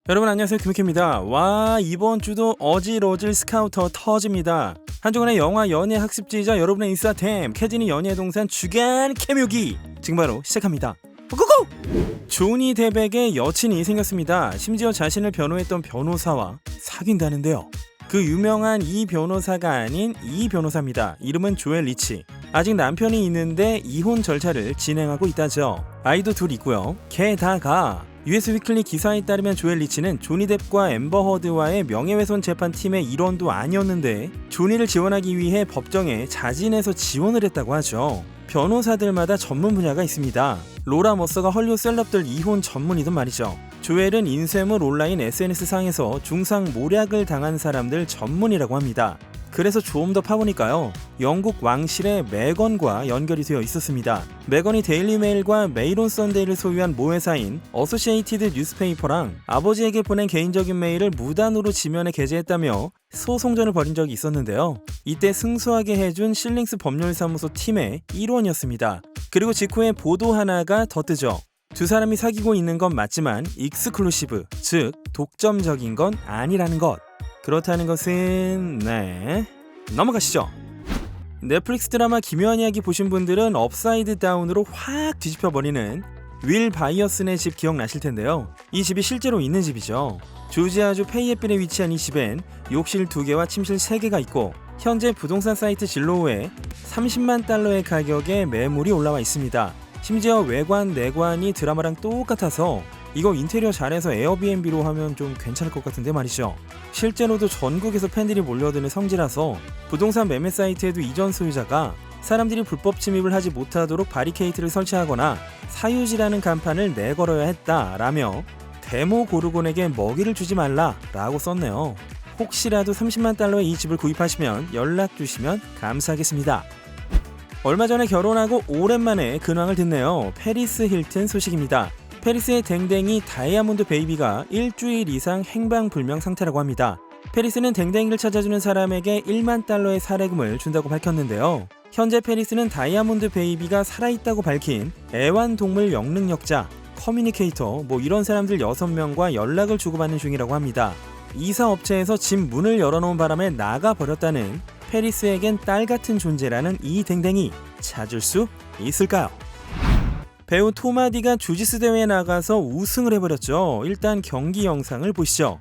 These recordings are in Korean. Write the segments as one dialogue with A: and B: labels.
A: 여러분 안녕하세요, 김우키입니다. 와, 이번 주도 어질어질 스카우터 터집니다. 한 주간의 영화 연예 학습지이자 여러분의 인싸템 캐진이 연예 동산 주간 캐묘기 지금 바로 시작합니다. 고고! 조니 데백의 여친이 생겼습니다. 심지어 자신을 변호했던 변호사와 사귄다는데요. 그 유명한 이 변호사가 아닌 이 변호사입니다. 이름은 조엘 리치. 아직 남편이 있는데 이혼 절차를 진행하고 있다죠. 아이도 둘 있고요. 게다가 US 위클리 기사에 따르면 조엘 리치는 조니 뎁과 앰버 허드와의 명예훼손 재판팀의 일원도 아니었는데 조니를 지원하기 위해 법정에 자진해서 지원을 했다고 하죠. 변호사들마다 전문 분야가 있습니다. 로라 머서가 헐리우드 셀럽들 이혼 전문이든 말이죠. 조엘은 인쇄물 온라인 SNS상에서 중상 모략을 당한 사람들 전문이라고 합니다. 그래서 좀 더 파보니까요, 영국 왕실의 메건과 연결이 되어 있었습니다. 메건이 데일리 메일과 메일 온 선데이를 소유한 모회사인 어소시에이티드 뉴스페이퍼랑 아버지에게 보낸 개인적인 메일을 무단으로 지면에 게재했다며 소송전을 벌인 적이 있었는데요. 이때 승소하게 해준 실링스 법률사무소 팀의 일원이었습니다. 그리고 직후에 보도 하나가 더 뜨죠. 두 사람이 사귀고 있는 건 맞지만 익스클루시브, 즉 독점적인 건 아니라는 것. 그렇다는 것은 넘어가시죠. 넷플릭스 드라마 기묘한 이야기 보신 분들은 업사이드 다운으로 확 뒤집혀버리는 윌 바이어슨의 집 기억나실 텐데요. 이 집이 실제로 있는 집이죠. 조지아주 페이앳빌에 위치한 이 집엔 욕실 2개와 침실 3개가 있고 현재 부동산 사이트 진로우에 30만 달러의 가격에 매물이 올라와 있습니다. 심지어 외관, 내관이 드라마랑 똑같아서 이거 인테리어 잘해서 에어비앤비로 하면 좀 괜찮을 것 같은데 말이죠. 실제로도 전국에서 팬들이 몰려드는 성지라서 부동산 매매 사이트에도 이전 소유자가 사람들이 불법 침입을 하지 못하도록 바리케이트를 설치하거나 사유지라는 간판을 내걸어야 했다라며 데모 고르곤에게 먹이를 주지 말라라고 썼네요. 혹시라도 30만 달러의 이 집을 구입하시면 연락 주시면 감사하겠습니다. 얼마 전에 결혼하고 오랜만에 근황을 듣네요. 페리스 힐튼 소식입니다. 페리스의 댕댕이 다이아몬드 베이비가 일주일 이상 행방불명 상태라고 합니다. 페리스는 댕댕이를 찾아주는 사람에게 1만 달러의 사례금을 준다고 밝혔는데요. 현재 페리스는 다이아몬드 베이비가 살아있다고 밝힌 애완동물 영능력자, 커뮤니케이터 이런 사람들 6명과 연락을 주고받는 중이라고 합니다. 이사업체에서 집 문을 열어놓은 바람에 나가버렸다는 페리스에겐 딸 같은 존재라는 이 댕댕이 찾을 수 있을까요? 배우 톰 하디가 주짓수 대회에 나가서 우승을 해버렸죠. 일단 경기 영상을 보시죠.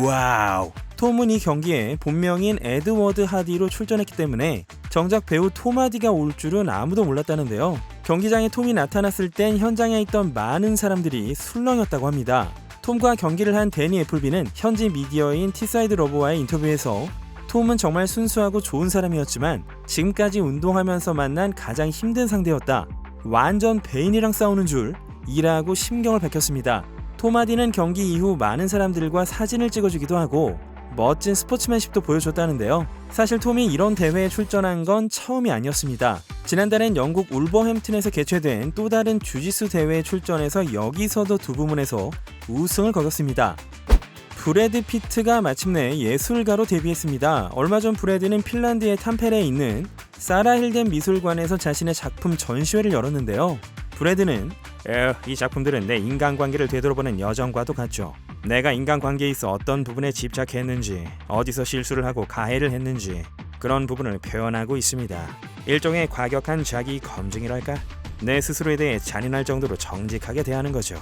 A: 와우! 톰은 이 경기에 본명인 에드워드 하디로 출전했기 때문에 정작 배우 톰 하디가 올 줄은 아무도 몰랐다는데요. 경기장에 톰이 나타났을 땐 현장에 있던 많은 사람들이 술렁였다고 합니다. 톰과 경기를 한 데니 애플비는 현지 미디어인 티사이드 러브와의 인터뷰에서 톰은 정말 순수하고 좋은 사람이었지만 지금까지 운동하면서 만난 가장 힘든 상대였다. 완전 베인이랑 싸우는 줄 이라고 심경을 밝혔습니다. 톰 하디는 경기 이후 많은 사람들과 사진을 찍어주기도 하고 멋진 스포츠맨십도 보여줬다는데요. 사실 톰이 이런 대회에 출전한 건 처음이 아니었습니다. 지난달엔 영국 울버햄튼에서 개최된 또 다른 주짓수 대회에 출전해서 여기서도 두 부문에서 우승을 거뒀습니다. 브래드 피트가 마침내 예술가로 데뷔했습니다. 얼마 전 브래드는 핀란드의 탐페레에 있는 사라 힐덴 미술관에서 자신의 작품 전시회를 열었는데요. 브래드는 이 작품들은 내 인간관계를 되돌아보는 여정과도 같죠. 내가 인간관계에 있어 어떤 부분에 집착했는지, 어디서 실수를 하고 가해를 했는지 그런 부분을 표현하고 있습니다. 일종의 과격한 자기 검증이랄까? 내 스스로에 대해 잔인할 정도로 정직하게 대하는 거죠.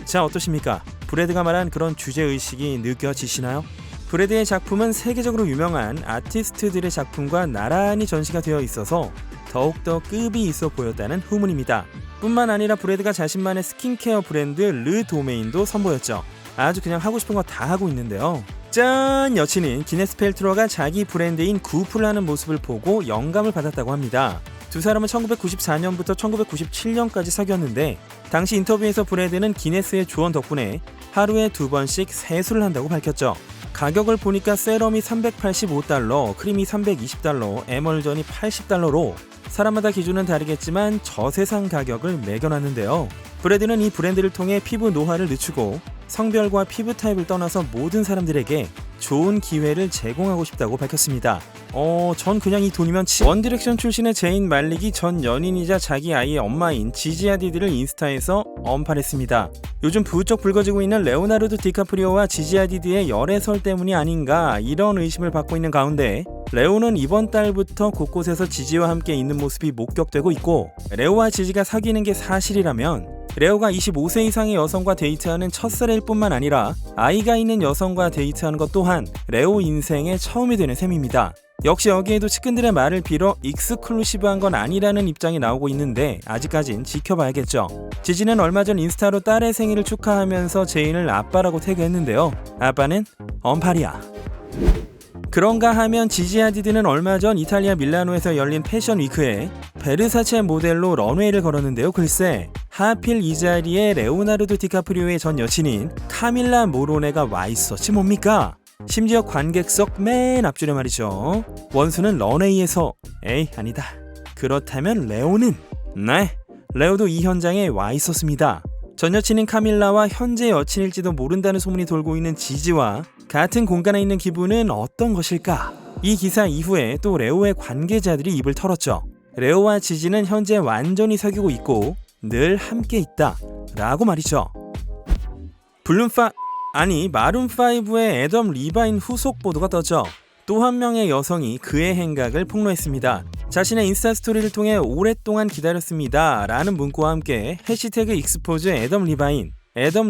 A: 자, 어떠십니까? 브래드가 말한 그런 주제의식이 느껴지시나요? 브래드의 작품은 세계적으로 유명한 아티스트들의 작품과 나란히 전시가 되어 있어서 더욱더 급이 있어 보였다는 후문입니다. 뿐만 아니라 브래드가 자신만의 스킨케어 브랜드 르 도메인도 선보였죠. 아주 그냥 하고 싶은 거 다 하고 있는데요. 짠! 여친인 기네스 펠트로가 자기 브랜드인 구프를 하는 모습을 보고 영감을 받았다고 합니다. 두 사람은 1994년부터 1997년까지 사귀었는데 당시 인터뷰에서 브래드는 기네스의 조언 덕분에 하루에 2번씩 세수를 한다고 밝혔죠. 가격을 보니까 세럼이 385달러, 크림이 320달러, 에멀전이 80달러로 사람마다 기준은 다르겠지만 저세상 가격을 매겨놨는데요. 브래드는 이 브랜드를 통해 피부 노화를 늦추고 성별과 피부 타입을 떠나서 모든 사람들에게 좋은 기회를 제공하고 싶다고 밝혔습니다. 전 그냥 이 돈이면 원디렉션 출신의 제인 말릭이 전 연인이자 자기 아이의 엄마인 지지 하디드를 인스타에서 언팔했습니다. 요즘 부쩍 불거지고 있는 레오나르도 디카프리오와 지지 하디드의 열애설 때문이 아닌가 이런 의심을 받고 있는 가운데 레오는 이번 달부터 곳곳에서 지지와 함께 있는 모습이 목격되고 있고, 레오와 지지가 사귀는 게 사실이라면 레오가 25세 이상의 여성과 데이트하는 첫사례일 뿐만 아니라 아이가 있는 여성과 데이트하는 것 또한 레오 인생의 처음이 되는 셈입니다. 역시 여기에도 측근들의 말을 빌어 익스클루시브한 건 아니라는 입장이 나오고 있는데 아직까진 지켜봐야겠죠. 지지는 얼마 전 인스타로 딸의 생일을 축하하면서 제인을 아빠라고 태그했는데요. 아빠는 언팔이야. 그런가 하면 지지 하디드는 얼마 전 이탈리아 밀라노에서 열린 패션 위크에 베르사체 모델로 런웨이를 걸었는데요. 글쎄, 하필 이 자리에 레오나르도 디카프리오의 전 여친인 카밀라 모로네가 와 있었지 뭡니까? 심지어 관객석 맨 앞줄에 말이죠. 원수는 런웨이에서 에이 아니다. 그렇다면 레오는? 네, 레오도 이 현장에 와 있었습니다. 전 여친인 카밀라와 현재 여친일지도 모른다는 소문이 돌고 있는 지지와 같은 공간에 있는 기분은 어떤 것일까? 이 기사 이후에 또 레오의 관계자들이 입을 털었죠. 레오와 지지는 현재 완전히 사귀고 있고 늘 함께 있다 라고 말이죠. 마룬5의 애덤 리바인 후속 보도가 떴죠. 또 한 명의 여성이 그의 행각을 폭로했습니다. 자신의 인스타 스토리를 통해 오랫동안 기다렸습니다 라는 문구와 함께 해시태그 익스포즈 애덤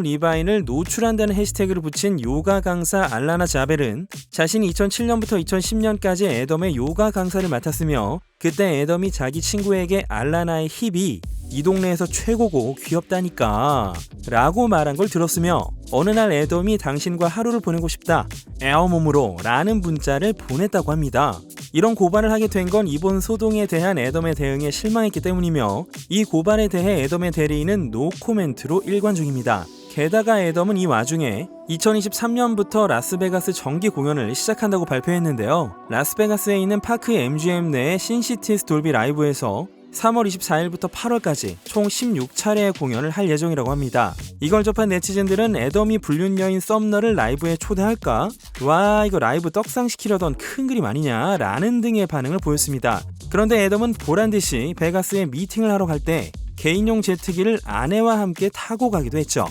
A: 리바인을 노출한다는 해시태그를 붙인 요가 강사 알라나 자벨은 자신이 2007년부터 2010년까지 애덤의 요가 강사를 맡았으며 그때 애덤이 자기 친구에게 알라나의 힙이 이 동네에서 최고고 귀엽다니까 라고 말한 걸 들었으며 어느 날 애덤이 당신과 하루를 보내고 싶다 에어몸으로 라는 문자를 보냈다고 합니다. 이런 고발을 하게 된 건 이번 소동에 대한 애덤의 대응에 실망했기 때문이며 이 고발에 대해 애덤의 대리인은 노코멘트로 일관 중입니다. 게다가 애덤은 이 와중에 2023년부터 라스베가스 정기 공연을 시작한다고 발표했는데요. 라스베가스에 있는 파크 MGM 내의 신시티스 돌비 라이브에서 3월 24일부터 8월까지 총 16차례의 공연을 할 예정이라고 합니다. 이걸 접한 네티즌들은 애덤이 불륜녀인 썸너를 라이브에 초대할까? 와, 이거 라이브 떡상시키려던 큰 그림 아니냐? 라는 등의 반응을 보였습니다. 그런데 애덤은 보란듯이 베가스에 미팅을 하러 갈 때 개인용 제트기를 아내와 함께 타고 가기도 했죠.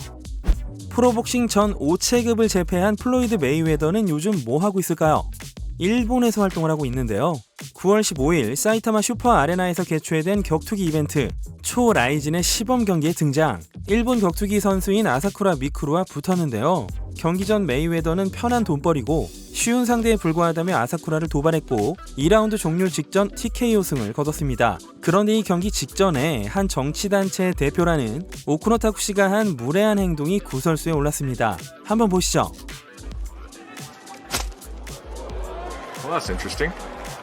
A: 프로복싱 전 5체급을 제패한 플로이드 메이웨더는 요즘 뭐 하고 있을까요? 일본에서 활동을 하고 있는데요. 9월 15일 사이타마 슈퍼 아레나에서 개최된 격투기 이벤트 초 라이진의 시범 경기에 등장. 일본 격투기 선수인 아사쿠라 미쿠루와 붙었는데요. 경기 전 메이웨더는 편한 돈벌이고 쉬운 상대에 불과하다며 아사쿠라를 도발했고 2라운드 종료 직전 TKO 승을 거뒀습니다. 그런데 이 경기 직전에 한 정치단체의 대표라는 오쿠노 타쿠시가 한 무례한 행동이 구설수에 올랐습니다. 한번 보시죠.
B: Well, that's interesting.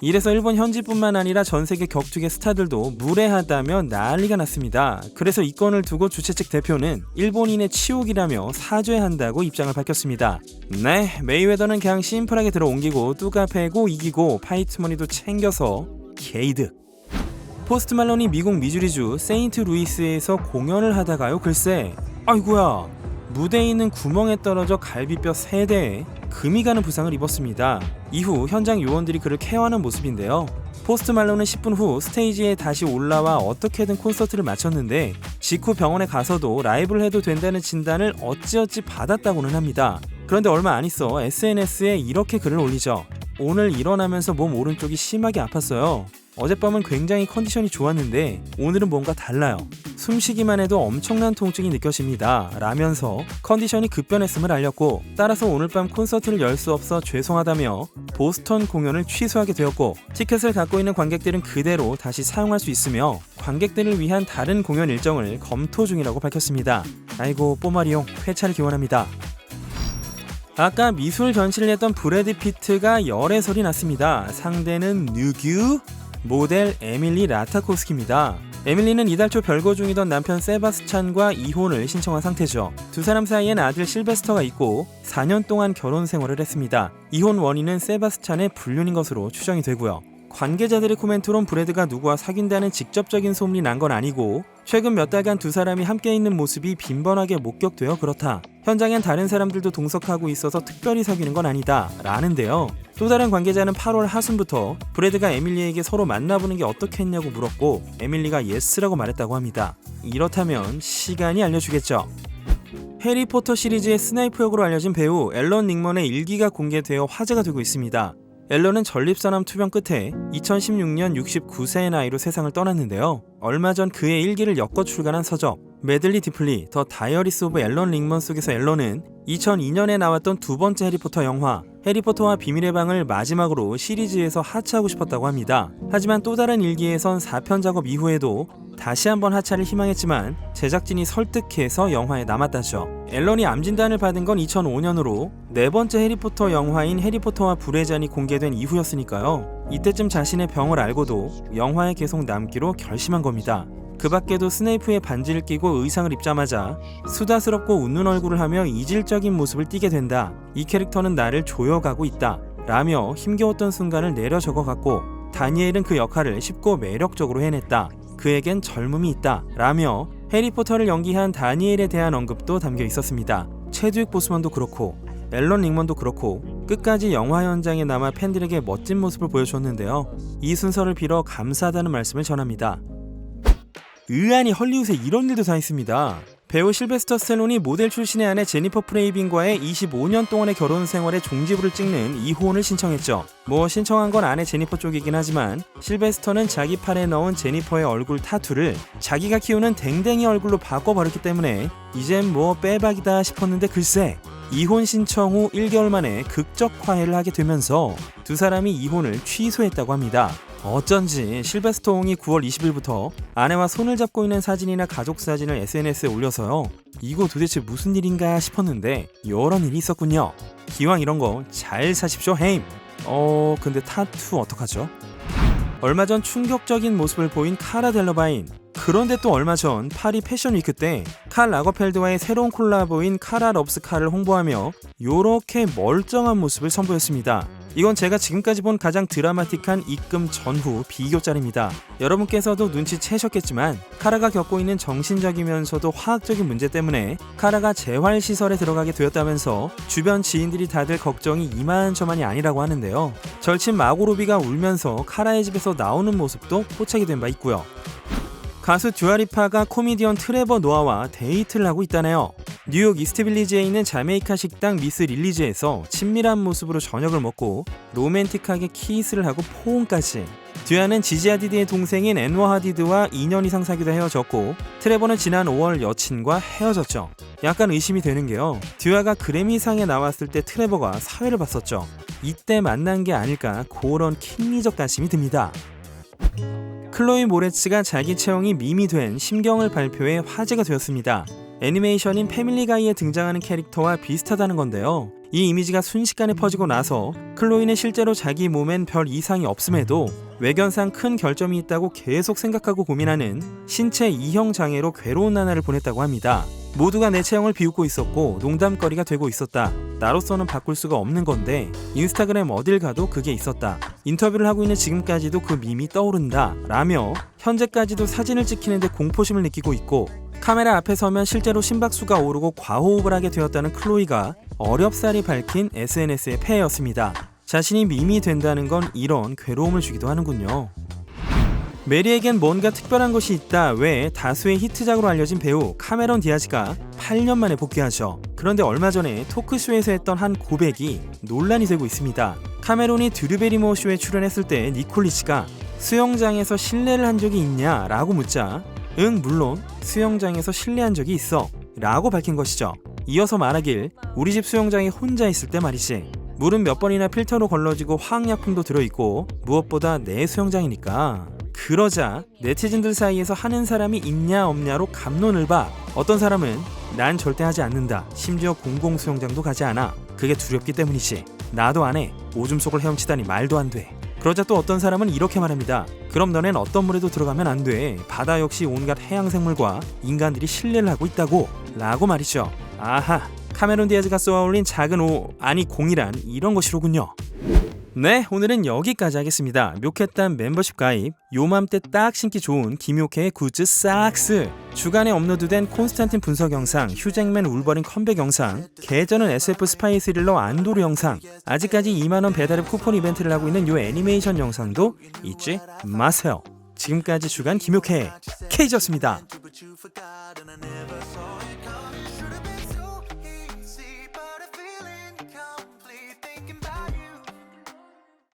A: 이래서 일본 현지뿐만 아니라 전 세계 격투기 스타들도 무례하다며 난리가 났습니다. 그래서 이 건을 두고 주최 측 대표는 일본인의 치욕이라며 사죄한다고 입장을 밝혔습니다. 네, 메이웨더는 그냥 심플하게 들어옮기고 뚜가 패고 이기고 파이트머니도 챙겨서 개이득. 포스트 말론이 미국 미주리주 세인트 루이스에서 공연을 하다가요, 글쎄 아이고야, 무대에 있는 구멍에 떨어져 갈비뼈 3대에 금이 가는 부상을 입었습니다. 이후 현장 요원들이 그를 케어하는 모습인데요. 포스트 말론은 10분 후 스테이지에 다시 올라와 어떻게든 콘서트를 마쳤는데 직후 병원에 가서도 라이브를 해도 된다는 진단을 어찌어찌 받았다고는 합니다. 그런데 얼마 안 있어 SNS에 이렇게 글을 올리죠. 오늘 일어나면서 몸 오른쪽이 심하게 아팠어요. 어젯밤은 굉장히 컨디션이 좋았는데 오늘은 뭔가 달라요. 숨쉬기만 해도 엄청난 통증이 느껴집니다 라면서 컨디션이 급변했음을 알렸고, 따라서 오늘 밤 콘서트를 열 수 없어 죄송하다며 보스턴 공연을 취소하게 되었고, 티켓을 갖고 있는 관객들은 그대로 다시 사용할 수 있으며 관객들을 위한 다른 공연 일정을 검토 중이라고 밝혔습니다. 아이고 뽀마리용 회차를 기원합니다. 아까 미술 전시를 했던 브래드 피트가 열애설이 났습니다. 상대는 누구? 모델 에밀리 라타코스키입니다. 에밀리는 이달 초 별거 중이던 남편 세바스찬과 이혼을 신청한 상태죠. 두 사람 사이엔 아들 실베스터가 있고 4년 동안 결혼 생활을 했습니다. 이혼 원인은 세바스찬의 불륜인 것으로 추정이 되고요. 관계자들의 코멘트론 브래드가 누구와 사귄다는 직접적인 소문이 난 건 아니고 최근 몇 달간 두 사람이 함께 있는 모습이 빈번하게 목격되어 그렇다. 현장엔 다른 사람들도 동석하고 있어서 특별히 사귀는 건 아니다 라는데요. 또 다른 관계자는 8월 하순부터 브래드가 에밀리에게 서로 만나보는 게 어떻겠냐고 물었고 에밀리가 예스라고 말했다고 합니다. 이렇다면 시간이 알려주겠죠. 해리포터 시리즈의 스네이프 역으로 알려진 배우 앨런 닉먼의 일기가 공개되어 화제가 되고 있습니다. 앨런은 전립선암 투병 끝에 2016년 69세의 나이로 세상을 떠났는데요. 얼마 전 그의 일기를 엮어 출간한 서적 매들리 디플리 더 다이어리스 오브 앨런 릭먼 속에서 앨런은 2002년에 나왔던 두 번째 해리포터 영화 해리포터와 비밀의 방을 마지막으로 시리즈에서 하차하고 싶었다고 합니다. 하지만 또 다른 일기에선 4편 작업 이후에도 다시 한번 하차를 희망했지만 제작진이 설득해서 영화에 남았다죠. 앨런이 암 진단을 받은 건 2005년으로 네 번째 해리포터 영화인 해리포터와 불의 잔이 공개된 이후였으니까요. 이때쯤 자신의 병을 알고도 영화에 계속 남기로 결심한 겁니다. 그 밖에도 스네이프의 반지를 끼고 의상을 입자마자 수다스럽고 웃는 얼굴을 하며 이질적인 모습을 띠게 된다. 이 캐릭터는 나를 조여가고 있다. 라며 힘겨웠던 순간을 내려 적어갔고 다니엘은 그 역할을 쉽고 매력적으로 해냈다. 그에겐 젊음이 있다. 라며 해리포터를 연기한 다니엘에 대한 언급도 담겨 있었습니다. 체드윅 보스만도 그렇고 앨런 릭먼도 그렇고 끝까지 영화 현장에 남아 팬들에게 멋진 모습을 보여줬는데요. 이 순서를 빌어 감사하다는 말씀을 전합니다. 의아니 헐리우드에 이런 일도 다 있습니다. 배우 실베스터 스텔론이 모델 출신의 아내 제니퍼 프레이빈과의 25년 동안의 결혼 생활의 종지부를 찍는 이혼을 신청했죠. 신청한 건 아내 제니퍼 쪽이긴 하지만 실베스터는 자기 팔에 넣은 제니퍼의 얼굴 타투를 자기가 키우는 댕댕이 얼굴로 바꿔버렸기 때문에 이젠 빼박이다 싶었는데 글쎄 이혼 신청 후 1개월 만에 극적 화해를 하게 되면서 두 사람이 이혼을 취소했다고 합니다. 어쩐지 실베스터 홍이 9월 20일부터 아내와 손을 잡고 있는 사진이나 가족 사진을 SNS에 올려서요. 이거 도대체 무슨 일인가 싶었는데 이런 일이 있었군요. 기왕 이런 거 잘 사십시오 헤임. 근데 타투 어떡하죠? 얼마 전 충격적인 모습을 보인 카라 델러바인. 그런데 또 얼마 전 파리 패션 위크 때 칼 라거펠드와의 새로운 콜라보인 카라 럽스 카를 홍보하며 요렇게 멀쩡한 모습을 선보였습니다. 이건 제가 지금까지 본 가장 드라마틱한 입금 전후 비교 짤입니다. 여러분께서도 눈치채셨겠지만 카라가 겪고 있는 정신적이면서도 화학적인 문제 때문에 카라가 재활시설에 들어가게 되었다면서 주변 지인들이 다들 걱정이 이만저만이 아니라고 하는데요. 절친 마고로비가 울면서 카라의 집에서 나오는 모습도 포착이 된 바 있고요. 가수 듀아리파가 코미디언 트레버 노아와 데이트를 하고 있다네요. 뉴욕 이스트빌리지에 있는 자메이카 식당 미스 릴리즈에서 친밀한 모습으로 저녁을 먹고 로맨틱하게 키스를 하고 포옹까지. 듀아는 지지 하디드의 동생인 앤워 하디드와 2년 이상 사귀다 헤어졌고 트레버는 지난 5월 여친과 헤어졌죠. 약간 의심이 되는 게요. 듀아가 그래미상에 나왔을 때 트레버가 사회를 봤었죠. 이때 만난 게 아닐까 그런 킹리적 가심이 듭니다. 클로이 모레츠가 자기 체형이 밈이 된 심경을 발표해 화제가 되었습니다. 애니메이션인 패밀리 가이에 등장하는 캐릭터와 비슷하다는 건데요. 이 이미지가 순식간에 퍼지고 나서 클로이는 실제로 자기 몸엔 별 이상이 없음에도 외견상 큰 결점이 있다고 계속 생각하고 고민하는 신체 이형 장애로 괴로운 나날을 보냈다고 합니다. 모두가 내 체형을 비웃고 있었고 농담거리가 되고 있었다. 나로서는 바꿀 수가 없는 건데 인스타그램 어딜 가도 그게 있었다. 인터뷰를 하고 있는 지금까지도 그 밈이 떠오른다 라며 현재까지도 사진을 찍히는데 공포심을 느끼고 있고 카메라 앞에 서면 실제로 심박수가 오르고 과호흡을 하게 되었다는 클로이가 어렵사리 밝힌 SNS의 폐해였습니다. 자신이 밈이 된다는 건 이런 괴로움을 주기도 하는군요. 메리에겐 뭔가 특별한 것이 있다 외에 다수의 히트작으로 알려진 배우 카메론 디아즈가 8년 만에 복귀하죠. 그런데 얼마 전에 토크쇼에서 했던 한 고백이 논란이 되고 있습니다. 카메론이 드류베리모어 쇼에 출연했을 때 니콜리치가 수영장에서 실례를 한 적이 있냐 라고 묻자 응 물론 수영장에서 실례한 적이 있어 라고 밝힌 것이죠. 이어서 말하길 우리 집 수영장에 혼자 있을 때 말이지 물은 몇 번이나 필터로 걸러지고 화학약품도 들어있고 무엇보다 내 수영장이니까. 그러자 네티즌들 사이에서 하는 사람이 있냐 없냐로 갑론을 봐. 어떤 사람은 난 절대 하지 않는다. 심지어 공공수영장도 가지 않아. 그게 두렵기 때문이지. 나도 안 해. 오줌 속을 헤엄치다니 말도 안 돼. 그러자 또 어떤 사람은 이렇게 말합니다. 그럼 너넨 어떤 물에도 들어가면 안 돼. 바다 역시 온갖 해양생물과 인간들이 실내를 하고 있다고 라고 말이죠. 아하, 카메론 디아즈가 쏘아올린 작은 공이란 이런 것이로군요. 네, 오늘은 여기까지 하겠습니다. 묘캣단 멤버십 가입, 요맘때 딱 신기 좋은 김효케의 굿즈 싹스, 주간에 업로드된 콘스탄틴 분석 영상, 휴잭맨 울버린 컴백 영상, 계전은 SF 스파이 스릴러 안도르 영상, 아직까지 2만원 배달앱 쿠폰 이벤트를 하고 있는 요 애니메이션 영상도 잊지 마세요. 지금까지 주간 김효케 K였습니다.